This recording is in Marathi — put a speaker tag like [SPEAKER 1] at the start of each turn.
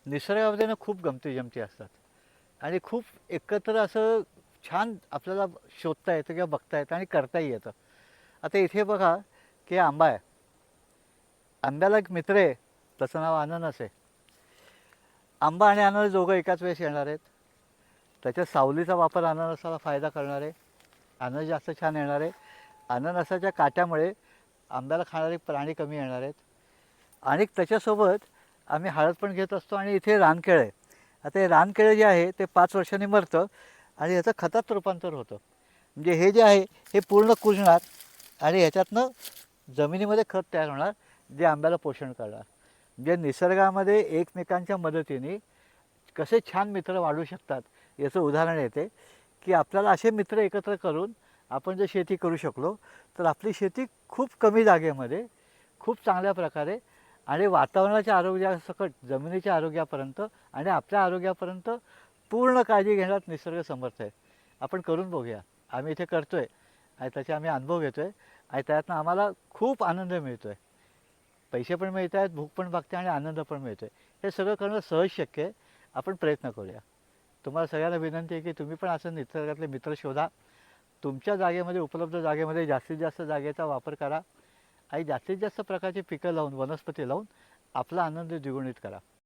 [SPEAKER 1] निसर्गामध्ये ना खूप गमती-जमती असतात आणि खूप एकत्र असं छान आपल्याला शोधता येतं किंवा बघता येतं आणि करताही येतं. आता इथे बघा, की आंबा आहे. आंब्याला एक मित्र आहे, त्याचं नाव अननस आहे. आंबा आणि अननस दोघं एकाच वेळेस येणार आहेत. त्याच्या सावलीचा वापर अननसाला फायदा करणार आहे. अननस जास्त छान येणार आहे. अननसाच्या काट्यामुळे आंब्याला खाणारे प्राणी कमी येणार आहेत. आणि त्याच्यासोबत आम्ही हळद पण घेत असतो आणि इथे रानकेळ आहे. आता हे रानकेळ जे आहे ते 5 वर्षांनी मरतं आणि याचं खतात रूपांतर होतं. म्हणजे हे जे आहे हे पूर्ण कुजणार आणि ह्याच्यातनं जमिनीमध्ये खत तयार होणार, जे आंब्याला पोषण करणार. म्हणजे निसर्गामध्ये एकमेकांच्या मदतीने कसे छान मित्र वाढू शकतात याचं उदाहरण येते, की आपल्याला असे मित्र एकत्र करून आपण जर शेती करू शकलो, तर आपली शेती खूप कमी जागेमध्ये खूप चांगल्या प्रकारे आणि वातावरणाच्या आरोग्यासकट जमिनीच्या आरोग्यापर्यंत आणि आपल्या आरोग्यापर्यंत पूर्ण काळजी घेण्यात निसर्ग समर्थ आहे. आपण करून बघूया. आम्ही इथे करतो आहे आणि त्याचे आम्ही अनुभव घेतो आहे आणि त्यातनं आम्हाला खूप आनंद मिळतो आहे. पैसे पण मिळत आहेत, भूक पण भागते आणि आनंद पण मिळतो आहे. हे सगळं करणं सहज शक्य आहे. आपण प्रयत्न करूया. तुम्हाला सगळ्यांना विनंती आहे, की तुम्ही पण असं निसर्गातले मित्र शोधा. तुमच्या जागेमध्ये उपलब्ध जागेमध्ये जास्तीत जास्त जागेचा वापर करा आणि जास्तीत जास्त प्रकारची पिकं लावून, वनस्पती लावून आपला आनंद द्विगुणित करा.